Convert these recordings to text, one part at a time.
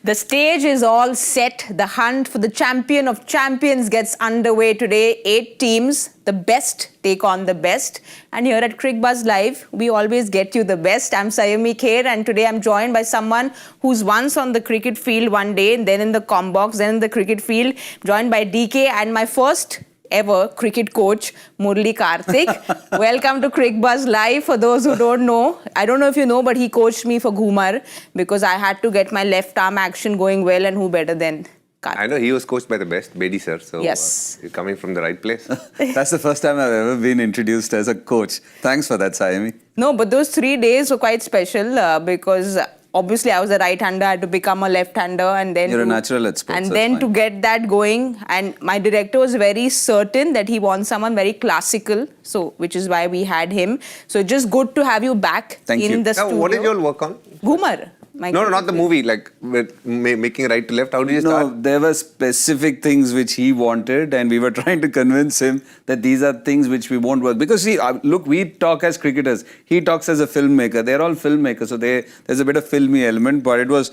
The stage is all set. The hunt for the champion of champions gets underway today. 8 teams, the best take on the best. And here at Cricbuzz Live, we always get you the best. I'm Saiyami Kher, and today I'm joined by someone who's once on the cricket field one day, then in the combox, then in the cricket field, joined by DK and my first ever cricket coach, Murali Kartik. Welcome to Cricbuzz Live. For those who don't know, I don't know if you know, but he coached me for Ghumar because I had to get my left arm action going well, and who better than Kartik? I know he was coached by the best, Bedi sir, so yes. You're coming from the right place. That's the first time I've ever been introduced as a coach. Thanks for that, Saiyami. No, but those 3 days were quite special because obviously I was a right-hander, I had to become a left-hander, and then you're a natural at sports. And then to get that going, and my director was very certain that he wants someone very classical, so which is why we had him. So it's just good to have you back in the studio. Now, what did you all work on? Ghumar. No, not the movie, like with making right to left. How did you start? No, there were specific things which he wanted, and we were trying to convince him that these are things which we won't work. Because see, look, we talk as cricketers. He talks as a filmmaker. They're all filmmakers, so there's a bit of filmy element. But it was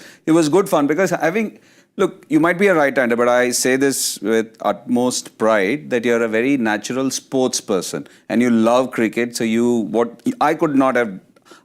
good fun because look, you might be a right-hander, but I say this with utmost pride that you're a very natural sports person and you love cricket. So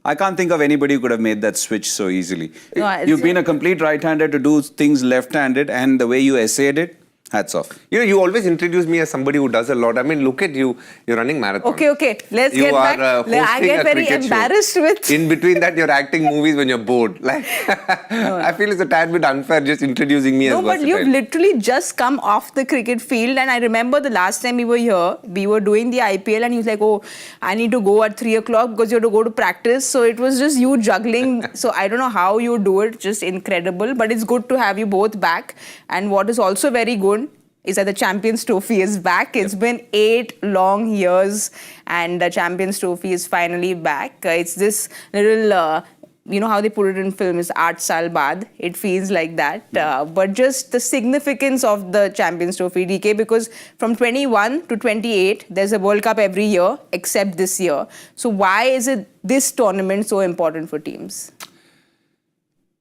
I can't think of anybody who could have made that switch so easily. No, you've been a complete right-hander to do things left-handed, and the way you essayed it, hats off. You know, you always introduce me as somebody who does a lot. I mean, look at you. You're running marathons. Okay. Let's get back. I get very embarrassed with... In between that, you're acting movies when you're bored. Like, I feel it's a tad bit unfair just introducing me as versatile. No, but you've literally just come off the cricket field, and I remember the last time we were here, we were doing the IPL, and he was like, oh, I need to go at 3 o'clock because you have to go to practice. So it was just you juggling. So I don't know how you do it. Just incredible. But it's good to have you both back. And what is also very good is that the Champions Trophy is back. It's been 8 long years and the Champions Trophy is finally back. It's this little, you know how they put it in film, is 8 saal baad. It feels like that. But just the significance of the Champions Trophy, DK, because from 21 to 28, there's a World Cup every year except this year. So why is this tournament so important for teams?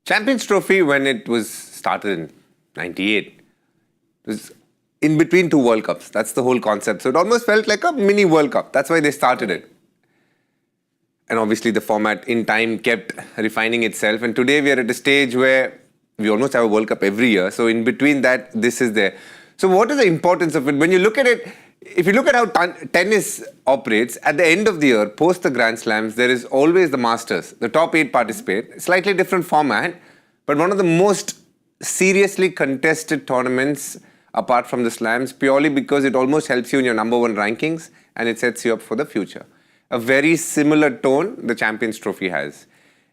Champions Trophy, when it was started in 98, was in between 2 World Cups. That's the whole concept. So it almost felt like a mini World Cup. That's why they started it. And obviously the format in time kept refining itself. And today we are at a stage where we almost have a World Cup every year. So in between that, this is there. So what is the importance of it? When you look at it, if you look at how tennis operates, at the end of the year, post the Grand Slams, there is always the Masters. The top 8 participate. Slightly different format, but one of the most seriously contested tournaments apart from the slams, purely because it almost helps you in your number 1 rankings and it sets you up for the future. A very similar tone the Champions Trophy has.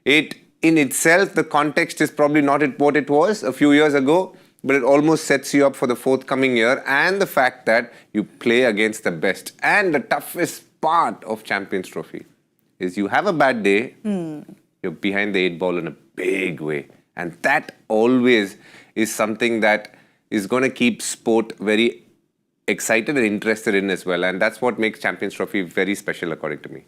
It in itself, the context is probably not what it was a few years ago, but it almost sets you up for the forthcoming year, and the fact that you play against the best. And the toughest part of Champions Trophy is you have a bad day, you're behind the 8 ball in a big way. And that always is something that is going to keep sport very excited and interested in as well. And that's what makes Champions Trophy very special, according to me.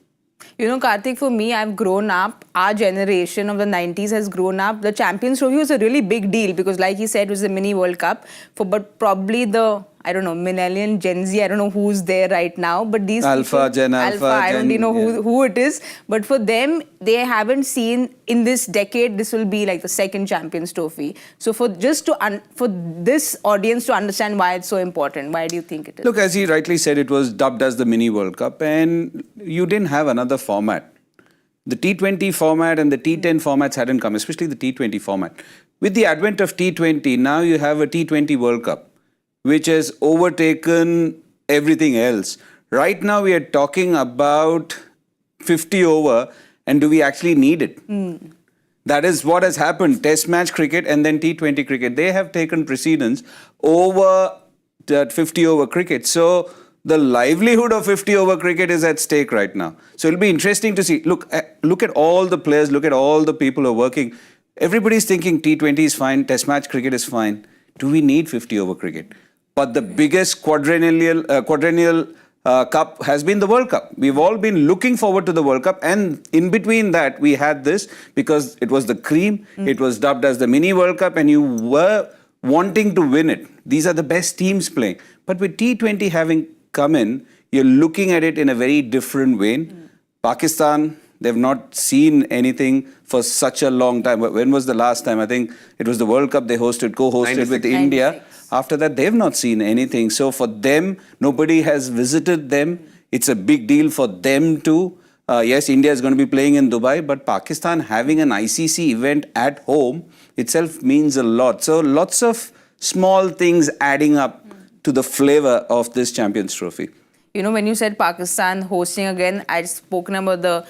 You know, Kartik, for me, I've grown up, our generation of the 90s has grown up. The Champions Trophy was a really big deal because, like he said, it was a mini World Cup. But probably the, I don't know, millennial, Gen Z, I don't know who's there right now. But these Alpha, Gen Alpha, I don't even know who it is. But for them, they haven't seen in this decade, this will be like the second Champions Trophy. So for this audience to understand why it's so important, why do you think it is? Look, as he rightly said, it was dubbed as the mini World Cup, and you didn't have another format. The T20 format and the T10 formats hadn't come, especially the T20 format. With the advent of T20, now you have a T20 World Cup, which has overtaken everything else. Right now we are talking about 50 over, and do we actually need it? That is what has happened. Test match cricket and then T20 cricket, they have taken precedence over that 50 over cricket. So the livelihood of 50 over cricket is at stake right now. So it'll be interesting to see. Look at all the players, look at all the people who are working. Everybody's thinking T20 is fine, Test match cricket is fine. Do we need 50 over cricket? But the biggest quadrennial Cup has been the World Cup. We've all been looking forward to the World Cup, and in between that, we had this because it was the cream. It was dubbed as the mini World Cup, and you were wanting to win it. These are the best teams playing. But with T20 having come in, you're looking at it in a very different vein. Pakistan, they've not seen anything for such a long time. When was the last time? I think it was the World Cup they hosted, co-hosted with India. 96. After that, they've not seen anything. So for them, nobody has visited them. It's a big deal for them too. Yes, India is going to be playing in Dubai, but Pakistan having an ICC event at home itself means a lot. So lots of small things adding up to the flavor of this Champions Trophy. You know, when you said Pakistan hosting again, I'd spoken about the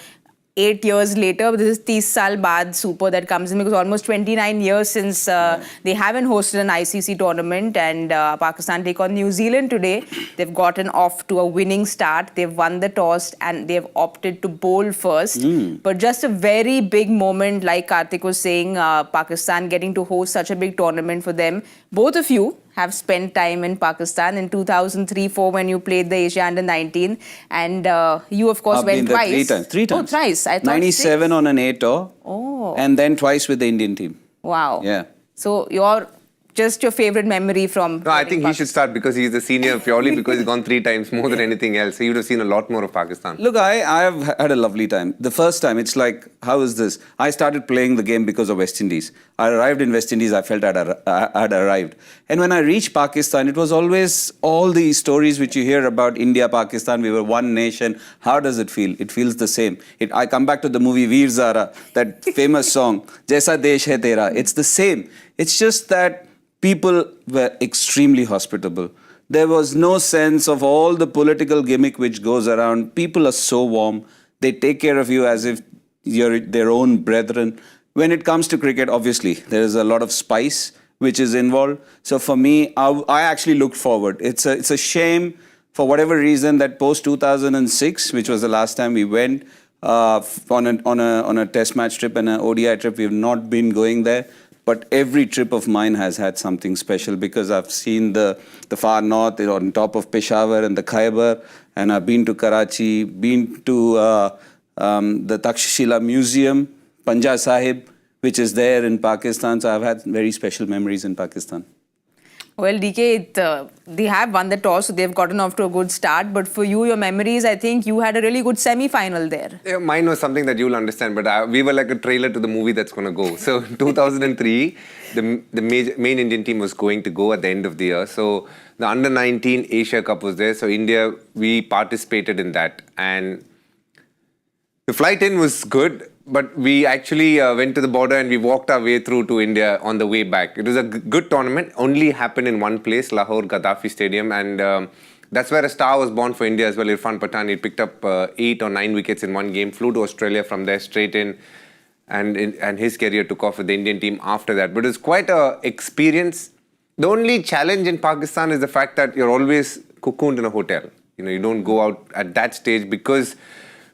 8 years later. This is 30 saal baad super that comes in because almost 29 years since they haven't hosted an ICC tournament, and Pakistan take on New Zealand today. They've gotten off to a winning start. They've won the toss and they've opted to bowl first. But just a very big moment, like Karthik was saying, Pakistan getting to host such a big tournament for them. Both of you have spent time in Pakistan in 2003-04 when you played the Asia Under-19, and you of course I've went been there twice. Three times. Oh, thrice. I thought 97 6. on an A tour. Oh. And then twice with the Indian team. Wow. Yeah. So just your favorite memory from... No, I think he should start because he's the senior purely because he's gone 3 times more than anything else. He would have seen a lot more of Pakistan. Look, I have had a lovely time. The first time, it's like, how is this? I started playing the game because of West Indies. I arrived in West Indies, I felt I'd arrived. And when I reached Pakistan, it was always all these stories which you hear about India, Pakistan, we were one nation. How does it feel? It feels the same. I come back to the movie Veer Zara, that famous song, Jaisa Desh Hai Tera. It's the same. It's just that people were extremely hospitable. There was no sense of all the political gimmick which goes around. People are so warm. They take care of you as if you're their own brethren. When it comes to cricket, obviously, there is a lot of spice which is involved. So for me, I actually looked forward. It's a shame, for whatever reason, that post-2006, which was the last time we went on a test match trip and an ODI trip, we've not been going there. But every trip of mine has had something special because I've seen the far north on top of Peshawar and the Khyber, and I've been to Karachi, been to the Takshashila Museum, Panja Sahib, which is there in Pakistan. So I've had very special memories in Pakistan. Well, DK, they have won the toss, so they've gotten off to a good start. But for you, your memories, I think you had a really good semi-final there. Yeah, mine was something that you'll understand, but we were like a trailer to the movie that's going to go. So in 2003, the main Indian team was going to go at the end of the year. So the Under-19 Asia Cup was there. So India, we participated in that. And the flight in was good, but we actually went to the border and we walked our way through to India on the way back. It was a good tournament, only happened in one place, Lahore Gaddafi Stadium, and that's where a star was born for India as well, Irfan Pathan. He picked up 8 or 9 wickets in one game, flew to Australia from there straight in, and his career took off with the Indian team after that. But it was quite an experience. The only challenge in Pakistan is the fact that you're always cocooned in a hotel. You know, you don't go out at that stage because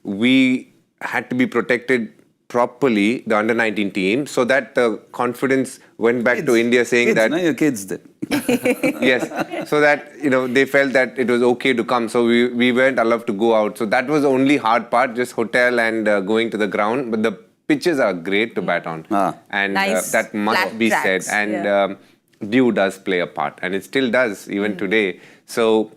we had to be protected properly, the Under-19 team, so that the confidence went back to India saying that... Now your kids did. Yes, so that, you know, they felt that it was okay to come. So we weren't allowed to go out. So that was the only hard part, just hotel and going to the ground. But the pitches are great to bat on. And Nice that must flat be tracks, said. And dew does play a part. And it still does, even today. So...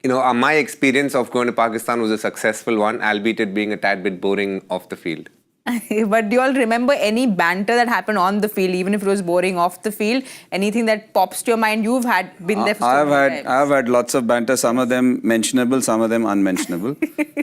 You know, my experience of going to Pakistan was a successful one, albeit it being a tad bit boring off the field. But do you all remember any banter that happened on the field, even if it was boring off the field? Anything that pops to your mind? You've been there for so many times. I've had lots of banter, some of them mentionable, some of them unmentionable.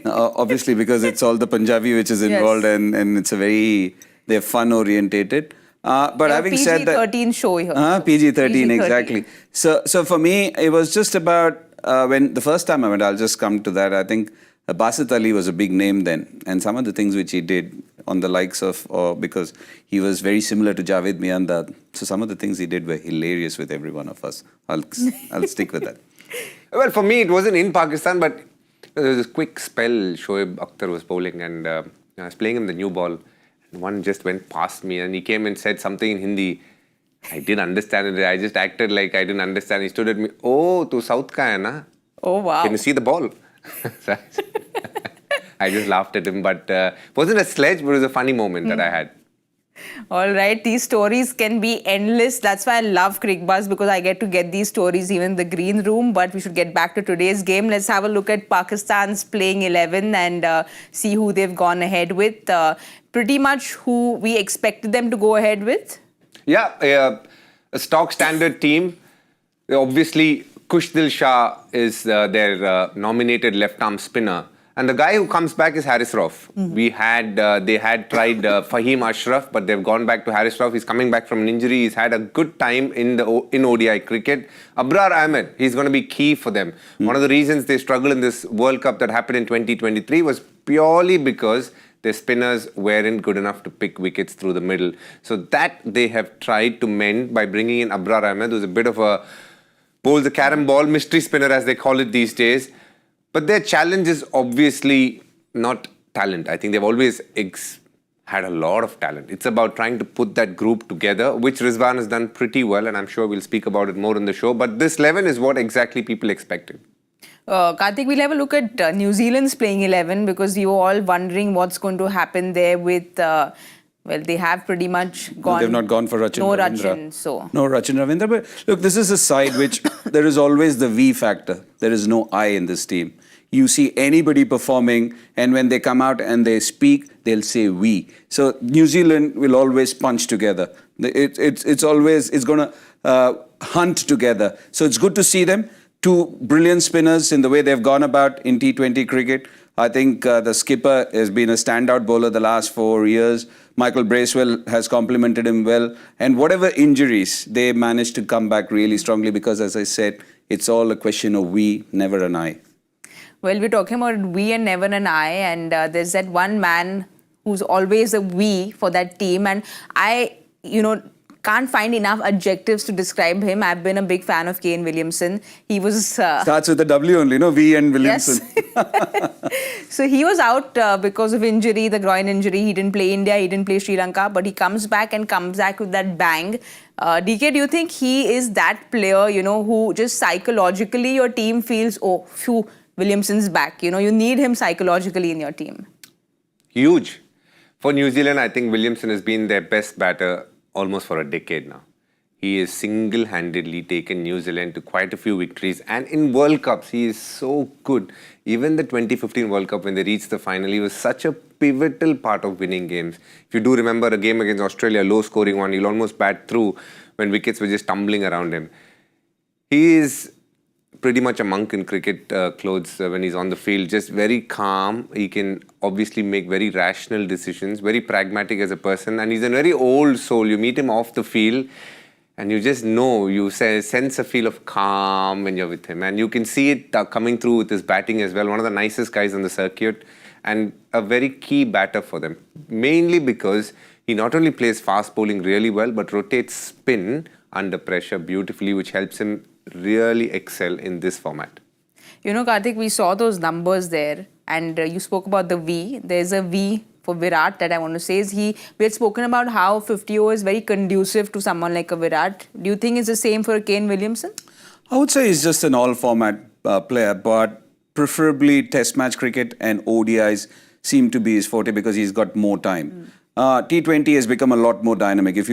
Obviously, because it's all the Punjabi which is involved, and it's they're fun orientated. But having said that... PG-13 show here. PG-13, exactly. So for me, it was just about... when the first time I went, I'll just come to that. I think Basit Ali was a big name then, and some of the things which he did on the likes of, because he was very similar to Javed Miandad. So some of the things he did were hilarious with every one of us. I'll stick with that. Well, for me, it wasn't in Pakistan, but there was this quick spell. Shoaib Akhtar was bowling, and I was playing him the new ball. And one just went past me, and he came and said something in Hindi. I didn't understand it. I just acted like I didn't understand. He stood at me. Oh, tu South ka hai na? Oh, wow. Can you see the ball? I just laughed at him, but wasn't a sledge, but it was a funny moment that I had. All right, these stories can be endless. That's why I love Cricbuzz, because I get to get these stories even in the green room. But we should get back to today's game. Let's have a look at Pakistan's playing 11 and see who they've gone ahead with. Pretty much who we expected them to go ahead with. Yeah, a stock standard team. Obviously, Kushdil Shah is their nominated left-arm spinner. And the guy who comes back is Haris Rauf. They had tried Fahim Ashraf, but they've gone back to Haris Rauf. He's coming back from an injury. He's had a good time in ODI cricket. Abrar Ahmed, he's going to be key for them. One of the reasons they struggled in this World Cup that happened in 2023 was purely because their spinners weren't good enough to pick wickets through the middle. So that they have tried to mend by bringing in Abrar Ahmed, who's a bit of a bowls the carom ball, mystery spinner as they call it these days. But their challenge is obviously not talent. I think they've always had a lot of talent. It's about trying to put that group together, which Rizwan has done pretty well, and I'm sure we'll speak about it more in the show. But this 11 is what exactly people expected. Karthik, we'll have a look at New Zealand's playing 11, because you were all wondering what's going to happen there with... well, they have pretty much gone... No, they've not gone for Rachin Ravindra. No Rachin Ravindra. But look, this is a side which there is always the V factor. There is no I in this team. You see anybody performing, and when they come out and they speak, they'll say we. So New Zealand will always punch together. It's going to hunt together. So it's good to see them. Two brilliant spinners in the way they've gone about in T20 cricket. I think the skipper has been a standout bowler the last 4 years. Michael Bracewell has complimented him well. And whatever injuries, they managed to come back really strongly because, as I said, it's all a question of we, never an I. Well, we're talking about we and never an I. And there's that one man who's always a we for that team. And I, can't find enough adjectives to describe him. I've been a big fan of Kane Williamson. He was... Starts with a W only, no? V and Williamson. Yes. So he was out because of injury, the groin injury. He didn't play India, he didn't play Sri Lanka, but he comes back with that bang. DK, do you think he is that player, who just psychologically your team feels, oh, phew, Williamson's back. You need him psychologically in your team. Huge. For New Zealand, I think Williamson has been their best batter almost for a decade now. He has single-handedly taken New Zealand to quite a few victories. And in World Cups, he is so good. Even the 2015 World Cup, when they reached the final, he was such a pivotal part of winning games. If you do remember a game against Australia, low-scoring one, he'll almost bat through when wickets were just tumbling around him. He is pretty much a monk in cricket clothes when he's on the field, just very calm. He can obviously make very rational decisions, very pragmatic as a person, and he's a very old soul. You meet him off the field and you just know, you sense a feel of calm when you're with him, and you can see it coming through with his batting as well. One of the nicest guys on the circuit and a very key batter for them, mainly because he not only plays fast bowling really well, but rotates spin under pressure beautifully, which helps him really excel in this format. Karthik, we saw those numbers there, and you spoke about the V. There's a V for Virat that I want to say is we had spoken about how 50 is very conducive to someone like a Virat. Do you think it's the same for Kane Williamson? I would say he's just an all-format player, but preferably Test match cricket and ODIs seem to be his forte because he's got more time. T20 has become a lot more dynamic. If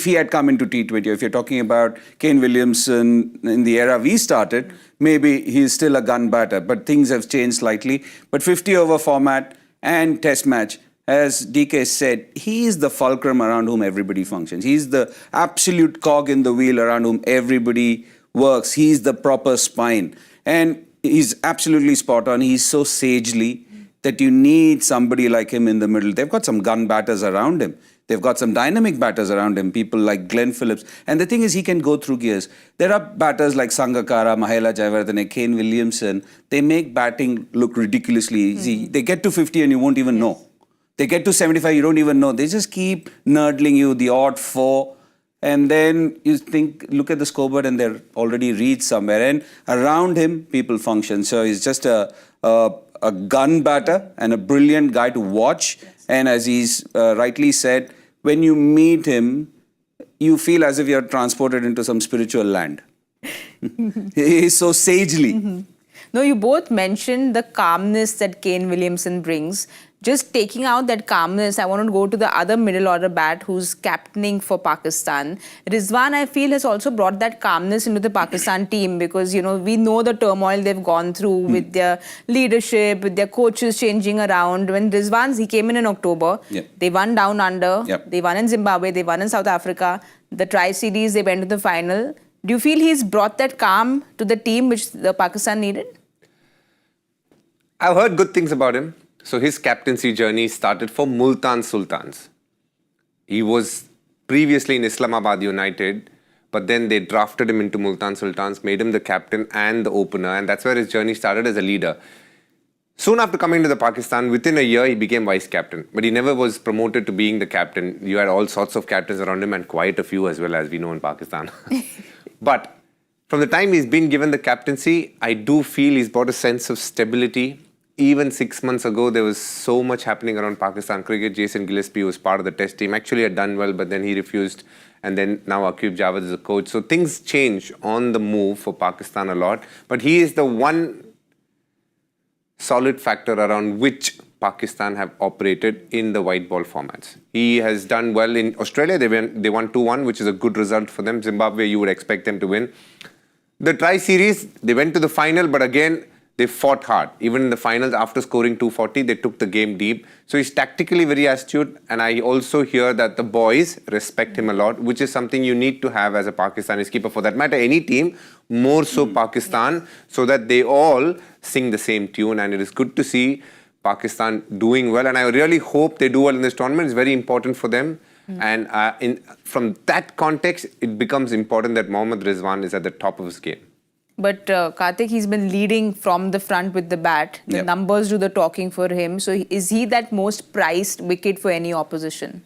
he had come into T20, or if you're talking about Kane Williamson in the era we started, maybe he's still a gun batter, but things have changed slightly. But 50-over format and Test match, as DK said, he is the fulcrum around whom everybody functions. He's the absolute cog in the wheel around whom everybody works. He's the proper spine. And he's absolutely spot on. He's so sagely that you need somebody like him in the middle. They've got some gun batters around him. They've got some dynamic batters around him, people like Glenn Phillips. And the thing is, he can go through gears. There are batters like Sangakkara, Mahela Jayawardene, Kane Williamson. They make batting look ridiculously easy. They get to 50 and you won't even know. They get to 75, you don't even know. They just keep nurdling you, the odd 4. And then you think, look at the scoreboard and they're already reached somewhere. And around him, people function. So he's just a gun batter and a brilliant guy to watch. Yes. And as he's rightly said, when you meet him, you feel as if you're transported into some spiritual land. He is so sagely. No, you both mentioned the calmness that Kane Williamson brings. Just taking out that calmness, I want to go to the other middle order bat who's captaining for Pakistan. Rizwan, I feel, has also brought that calmness into the Pakistan team because, you know, we know the turmoil they've gone through with their leadership, with their coaches changing around. When he came in October, they won down under, they won in Zimbabwe, they won in South Africa. The Tri-Series, they went to the final. Do you feel he's brought that calm to the team which the Pakistan needed? I've heard good things about him. So his captaincy journey started for Multan Sultans. He was previously in Islamabad United, but then they drafted him into Multan Sultans, made him the captain and the opener, and that's where his journey started as a leader. Soon after coming to the Pakistan, within a year, he became vice captain, but he never was promoted to being the captain. You had all sorts of captains around him and quite a few as well, as we know in Pakistan. But from the time he's been given the captaincy, I do feel he's brought a sense of stability. Even 6 months ago, there was so much happening around Pakistan cricket. Jason Gillespie was part of the test team. Actually had done well, but then he refused. And then now Aqib Javed is a coach. So things change on the move for Pakistan a lot. But he is the one solid factor around which Pakistan have operated in the white ball formats. He has done well in Australia. They won 2-1, which is a good result for them. Zimbabwe, you would expect them to win. The Tri-Series, they went to the final, but again, they fought hard. Even in the finals, after scoring 240, they took the game deep. So he's tactically very astute. And I also hear that the boys respect him a lot, which is something you need to have as a Pakistani keeper. For that matter, any team, more so Pakistan, so that they all sing the same tune. And it is good to see Pakistan doing well. And I really hope they do well in this tournament. It's very important for them. And from that context, it becomes important that Mohammad Rizwan is at the top of his game. But Kartik, he's been leading from the front with the bat. The numbers do the talking for him. So is he that most prized wicket for any opposition?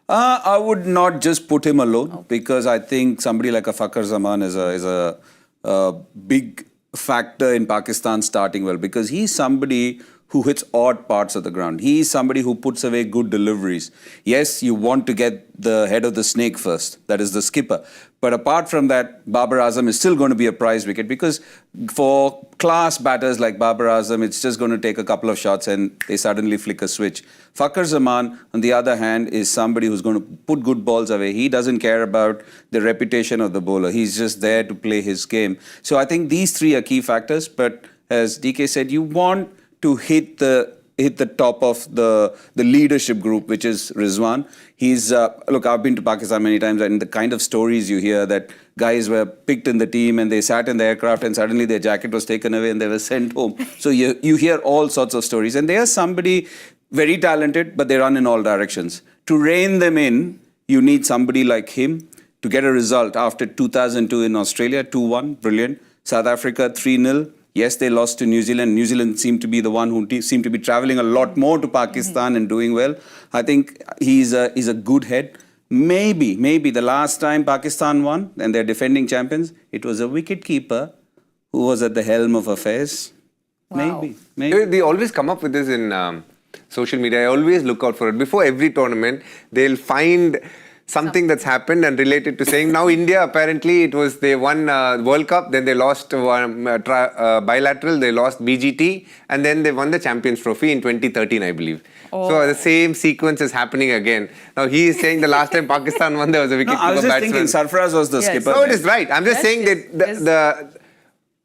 I would not just put him alone because I think somebody like a Fakhar Zaman is a big factor in Pakistan starting well because he's somebody who hits odd parts of the ground. He is somebody who puts away good deliveries. Yes, you want to get the head of the snake first, that is the skipper. But apart from that, Babar Azam is still going to be a prize wicket because for class batters like Babar Azam, it's just going to take a couple of shots and they suddenly flick a switch. Fakhar Zaman, on the other hand, is somebody who's going to put good balls away. He doesn't care about the reputation of the bowler. He's just there to play his game. So I think these three are key factors. But as DK said, you want to hit the top of the leadership group, which is Rizwan. He's, look, I've been to Pakistan many times and the kind of stories you hear that guys were picked in the team and they sat in the aircraft and suddenly their jacket was taken away and they were sent home. So you hear all sorts of stories. And they are somebody very talented, but they run in all directions. To rein them in, you need somebody like him to get a result after 2002 in Australia, 2-1, brilliant. South Africa, 3-0. Yes, they lost to New Zealand. New Zealand seemed to be the one who seemed to be traveling a lot more to Pakistan and doing well. I think he's a good head. Maybe the last time Pakistan won and they're defending champions, it was a wicket keeper who was at the helm of affairs. Wow. Maybe. They always come up with this in social media. I always look out for it. Before every tournament, they'll find something that's happened and related to saying now India apparently they won World Cup, then they lost bilateral, they lost BGT, and then they won the Champions Trophy in 2013, I believe. So the same sequence is happening again. Now he is saying the last time Pakistan won, there was a wicket keeper batsman. I was just thinking Sarfaraz was the skipper. No, it is right. I'm just saying that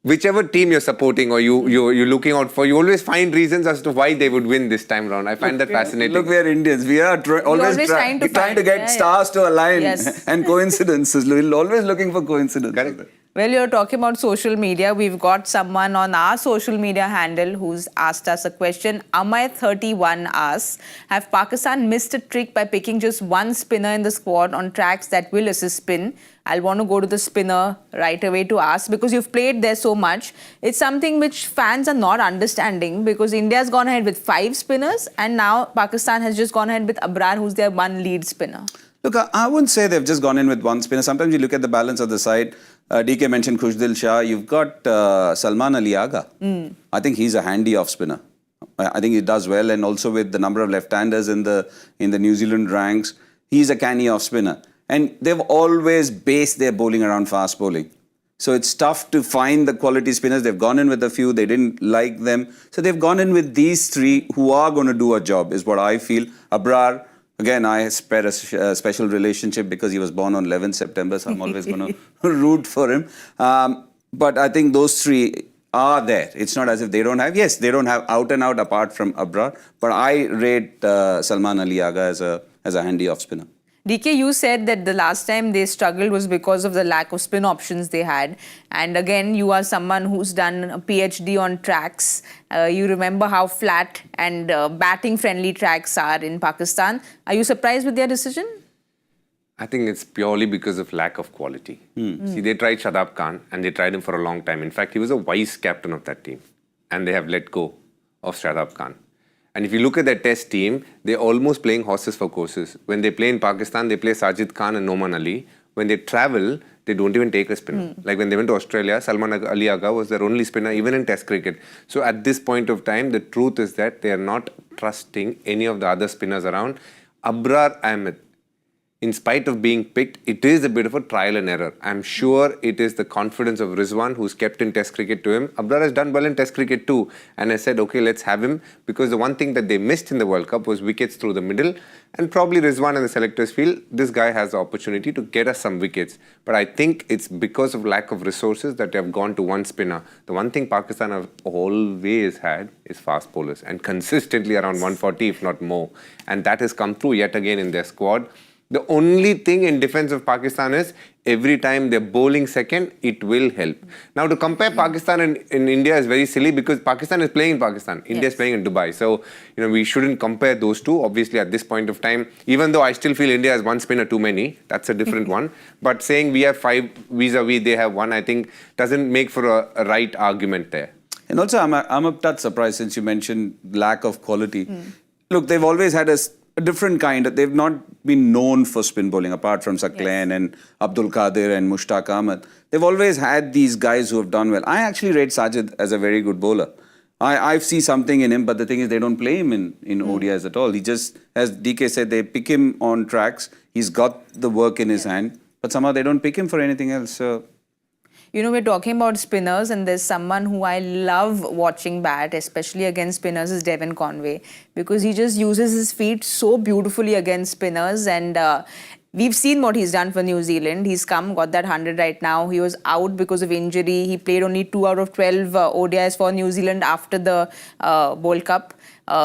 whichever team you're supporting or you're looking out for, you always find reasons as to why they would win this time round. I find that fascinating. Look, we are Indians. We are always trying to get stars to align and coincidences. We're always looking for coincidences. Correct. Well, you're talking about social media. We've got someone on our social media handle who's asked us a question. Amay31 asks, have Pakistan missed a trick by picking just one spinner in the squad on tracks that will assist spin? I'll want to go to the spinner right away to ask because you've played there so much. It's something which fans are not understanding because India's gone ahead with 5 spinners and now Pakistan has just gone ahead with Abrar, who's their one lead spinner. Look, I wouldn't say they've just gone in with one spinner. Sometimes you look at the balance of the side. DK mentioned Khushdil Shah. You've got Salman Ali Agha. I think he's a handy off spinner. I think he does well, and also with the number of left-handers in the New Zealand ranks, he's a canny off spinner. And they've always based their bowling around fast bowling. So it's tough to find the quality spinners. They've gone in with a few, they didn't like them. So they've gone in with these three who are going to do a job, is what I feel. Abrar, again, I spare a special relationship because he was born on 11th September, so I'm always going to root for him. But I think those three are there. It's not as if they don't have. Yes, they don't have out and out apart from Abrar. But I rate Salman Ali Agha as a handy off spinner. DK, you said that the last time they struggled was because of the lack of spin options they had. And again, you are someone who's done a PhD on tracks. You remember how flat and batting-friendly tracks are in Pakistan. Are you surprised with their decision? I think it's purely because of lack of quality. See, they tried Shadab Khan and they tried him for a long time. In fact, he was a vice captain of that team. And they have let go of Shadab Khan. And if you look at their test team, they're almost playing horses for courses. When they play in Pakistan, they play Sajid Khan and Noman Ali. When they travel, they don't even take a spinner. Like when they went to Australia, Salman Ali Agha was their only spinner, even in Test cricket. So at this point of time, the truth is that they are not trusting any of the other spinners around. Abrar Ahmed, in spite of being picked, it is a bit of a trial and error. I'm sure it is the confidence of Rizwan, who's kept in Test cricket to him. Abrar has done well in Test cricket too. And I said, okay, let's have him. Because the one thing that they missed in the World Cup was wickets through the middle. And probably Rizwan and the selectors feel this guy has the opportunity to get us some wickets. But I think it's because of lack of resources that they have gone to one spinner. The one thing Pakistan have always had is fast bowlers. And consistently around 140, if not more. And that has come through yet again in their squad. The only thing in defense of Pakistan is every time they're bowling second, it will help. Now, to compare Pakistan and India is very silly because Pakistan is playing in Pakistan. India is playing in Dubai. So, we shouldn't compare those two. Obviously, at this point of time, even though I still feel India has one spinner too many, that's a different one. But saying we have 5 vis-a-vis, they have 1, I think doesn't make for a right argument there. And also, I'm a touch surprised since you mentioned lack of quality. Look, they've always had a different kind. They've not been known for spin bowling, apart from Sakleen and Abdul Qadir and Mushtaq Ahmed. They've always had these guys who have done well. I actually rate Sajid as a very good bowler. I see something in him, but the thing is they don't play him in ODIs at all. He just, as DK said, they pick him on tracks. He's got the work in his hand, but somehow they don't pick him for anything else. So, we're talking about spinners, and there's someone who I love watching bat, especially against spinners, is Devon Conway, because he just uses his feet so beautifully against spinners. And we've seen what he's done for New Zealand. He's got that 100 right now. He was out because of injury. He played only 2 out of 12 ODIs for New Zealand after the World Cup.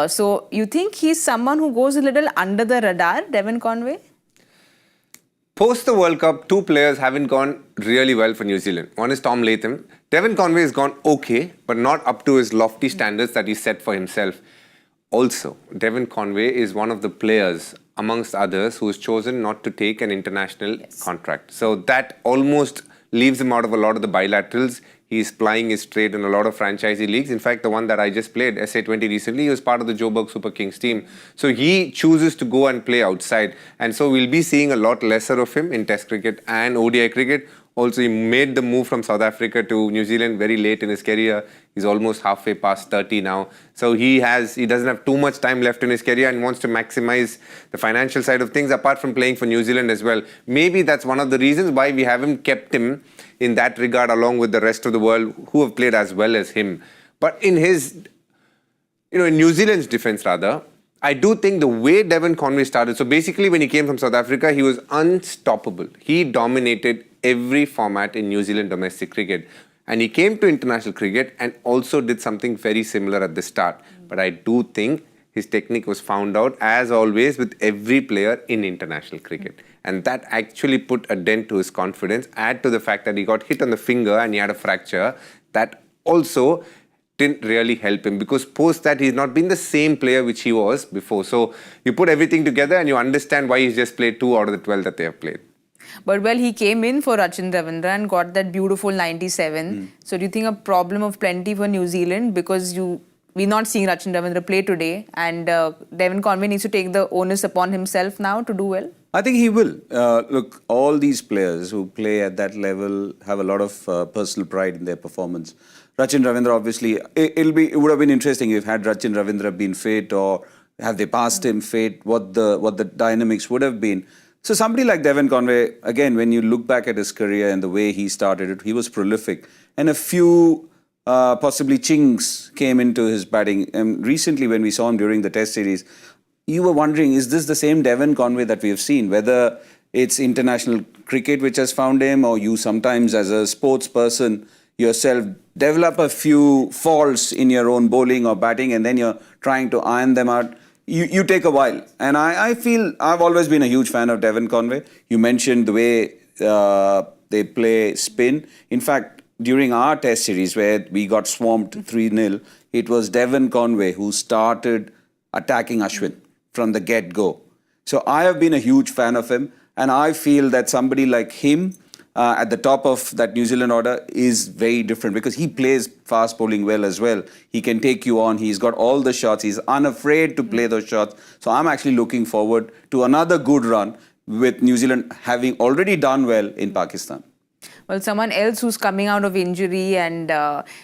So you think he's someone who goes a little under the radar, Devon Conway? Post the World Cup, 2 players haven't gone really well for New Zealand. One is Tom Latham. Devon Conway has gone okay, but not up to his lofty standards that he set for himself. Also, Devon Conway is one of the players, amongst others, who has chosen not to take an international contract. So that almost leaves him out of a lot of the bilaterals. He's plying his trade in a lot of franchisee leagues. In fact, the one that I just played, SA20 recently, he was part of the Joburg Super Kings team. So he chooses to go and play outside. And so we'll be seeing a lot lesser of him in Test cricket and ODI cricket. Also, he made the move from South Africa to New Zealand very late in his career. He's almost halfway past 30 now. So he doesn't have too much time left in his career and wants to maximize the financial side of things apart from playing for New Zealand as well. Maybe that's one of the reasons why we haven't kept him in that regard along with the rest of the world who have played as well as him. But in his, in New Zealand's defense rather, I do think the way Devon Conway started, so basically when he came from South Africa, he was unstoppable. He dominated every format in New Zealand domestic cricket. And he came to international cricket and also did something very similar at the start. But I do think his technique was found out, as always, with every player in international cricket. And that actually put a dent to his confidence. Add to the fact that he got hit on the finger and he had a fracture. That also didn't really help him, because post that he's not been the same player which he was before. So you put everything together and you understand why he's just played 2 out of the 12 that they have played. But well, he came in for Rachin Ravindra and got that beautiful 97. So do you think a problem of plenty for New Zealand, because we're not seeing Rachin Ravindra play today, and Devon Conway needs to take the onus upon himself now to do well? I think he will. Look, all these players who play at that level have a lot of personal pride in their performance. Rachin Ravindra, obviously, it would have been interesting if had Rachin Ravindra been fit, or have they passed him fit, what the dynamics would have been. So somebody like Devon Conway, again, when you look back at his career and the way he started it, he was prolific. And a few possibly chinks came into his batting. And recently, when we saw him during the Test series, you were wondering, is this the same Devon Conway that we have seen? Whether it's international cricket which has found him, or you sometimes as a sports person yourself develop a few faults in your own bowling or batting, and then you're trying to iron them out. You take a while. And I feel I've always been a huge fan of Devon Conway. You mentioned the way they play spin. In fact, during our Test series where we got swamped 3-0, it was Devon Conway who started attacking Ashwin from the get-go. So I have been a huge fan of him, and I feel that somebody like him at the top of that New Zealand order is very different because he plays fast bowling well as well. He can take you on. He's got all the shots. He's unafraid to play those shots. So I'm actually looking forward to another good run with New Zealand having already done well in Pakistan. Well, someone else who's coming out of injury and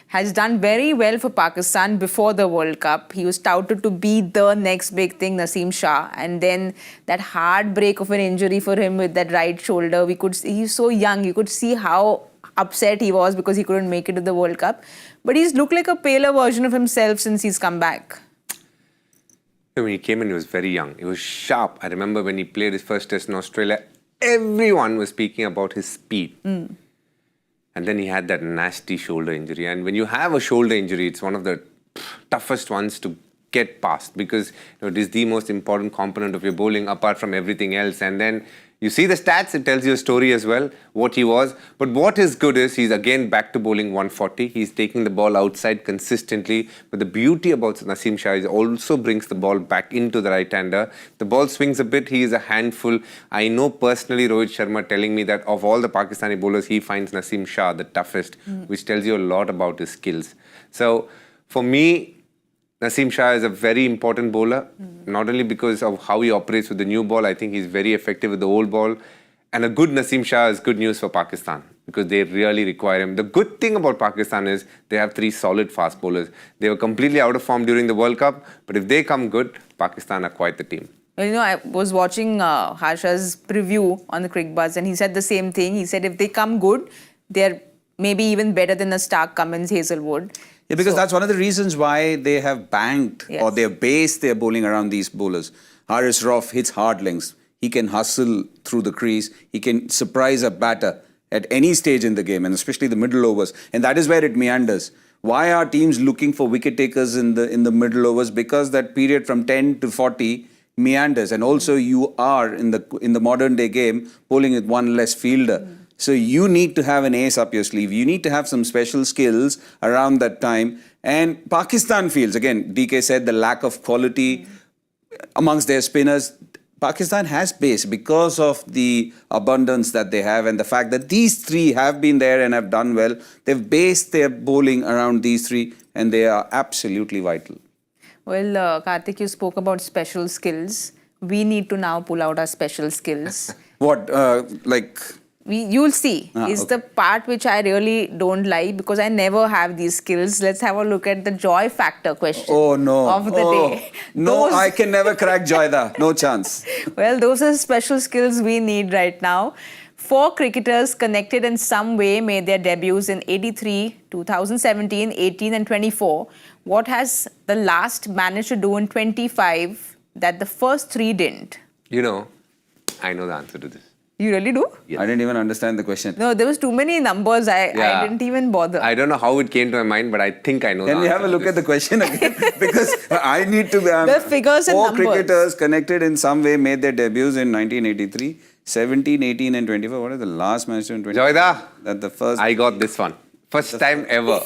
has done very well for Pakistan before the World Cup. He was touted to be the next big thing, Naseem Shah. And then that heartbreak of an injury for him with that right shoulder. He's so young. You could see how upset he was because he couldn't make it to the World Cup. But he's looked like a paler version of himself since he's come back. When he came in, he was very young. He was sharp. I remember when he played his first test in Australia, everyone was speaking about his speed. And then he had that nasty shoulder injury. And when you have a shoulder injury, it's one of the toughest ones to get past because it is the most important component of your bowling apart from everything else. And then you see the stats, it tells you a story as well, what he was. But what is good is he's again back to bowling 140. He's taking the ball outside consistently. But the beauty about Naseem Shah is also brings the ball back into the right-hander. The ball swings a bit. He is a handful. I know personally Rohit Sharma telling me that of all the Pakistani bowlers, he finds Naseem Shah the toughest, which tells you a lot about his skills. So for me, Naseem Shah is a very important bowler, not only because of how he operates with the new ball. I think he's very effective with the old ball. And a good Naseem Shah is good news for Pakistan because they really require him. The good thing about Pakistan is they have 3 solid fast bowlers. They were completely out of form during the World Cup, but if they come good, Pakistan are quite the team. Well, I was watching Harsha's preview on the Cricbuzz and he said the same thing. He said if they come good, they're maybe even better than the Stark, Cummins, Hazelwood. Yeah, because that's one of the reasons why they have banked or they have based their bowling around these bowlers. Haris Rauf hits hard lengths. He can hustle through the crease. He can surprise a batter at any stage in the game, and especially the middle overs. And that is where it meanders. Why are teams looking for wicket takers in the middle overs? Because that period from 10 to 40 meanders, and also you are in the modern day game bowling with one less fielder. So you need to have an ace up your sleeve. You need to have some special skills around that time. And Pakistan feels, again, DK said the lack of quality amongst their spinners. Pakistan has pace because of the abundance that they have and the fact that these 3 have been there and have done well. They've based their bowling around these 3 and they are absolutely vital. Well, Karthik, you spoke about special skills. We need to now pull out our special skills. What, You'll see, is the part which I really don't like because I never have these skills. Let's have a look at the joy factor question of the day. No, I can never crack Joyda. No chance. Well, those are special skills we need right now. 4 cricketers connected in some way made their debuts in 83, 2017, 18 and 24. What has the last managed to do in 25 that the first 3 didn't? You know, I know the answer to this. You really do? Yes. I didn't even understand the question. No, there was too many numbers. I didn't even bother. I don't know how it came to my mind, but I think I know Can we have a look at the question again? Because I need to... the figures and 4 numbers. cricketers connected in some way made their debuts in 1983, 17, 18 and 24. What is the last match in 24? Joyda, That the first... I got this one. First time ever.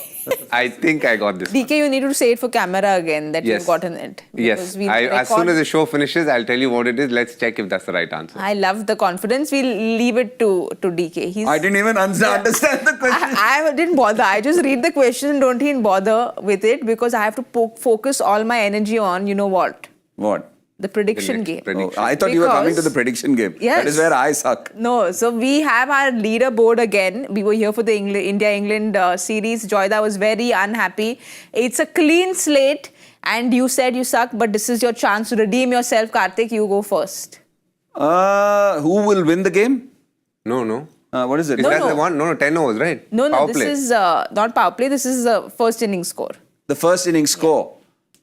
I think I got this DK, you need to say it for camera again that you've gotten it. Yes. As soon as the show finishes, I'll tell you what it is. Let's check if that's the right answer. I love the confidence. We'll leave it to DK. I didn't even understand the question. I didn't bother. I just read the question and don't even bother with it because I have to focus all my energy on, you know what? What? The prediction game. I thought you were coming to the prediction game. Yes. That is where I suck. No, so we have our leaderboard again. We were here for the India-England series. Joyda was very unhappy. It's a clean slate and you said you suck, but this is your chance to redeem yourself. Karthik, you go first. Who will win the game? No. What is it? Is No, that no. the one? No, 10 overs, right? No, Power this play. is not power play. This is the first inning score. The first inning score.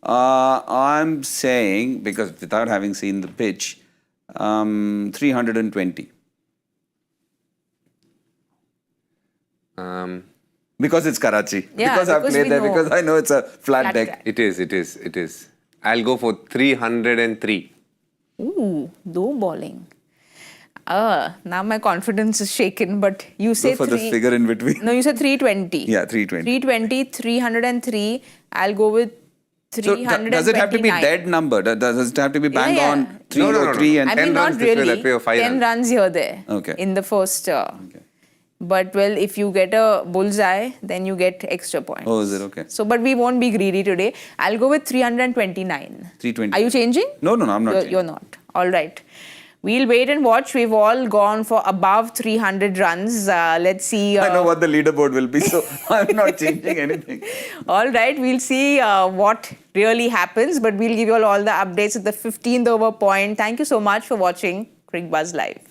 I'm saying, because without having seen the pitch, 320. Because it's Karachi. Yeah, because I've because played we there. know. Because I know it's a flat Flat deck. track. It is. I'll go for 303. Ooh, low bowling. Now my confidence is shaken, but you say Go for the figure in between. No, you said 320. Yeah, 320. 320, 303. I'll go with So 329. does it have to be dead number? Does it have to be bang Yeah, yeah. on No. 303 and I 10 mean, runs not this way, really. that way, or 5 10 runs here, there. Okay. In the first. But, well, if you get a bullseye, then you get extra points. Oh, is it? Okay. So, but we won't be greedy today. I'll go with 329. 320. Are you changing? No, I'm not changing. You're not. All right. We'll wait and watch. We've all gone for above 300 runs. Let's see. I know what the leaderboard will be, so I'm not changing anything. All right, we'll see what really happens, but we'll give you all the updates at the 15th over point. Thank you so much for watching Cricbuzz Live.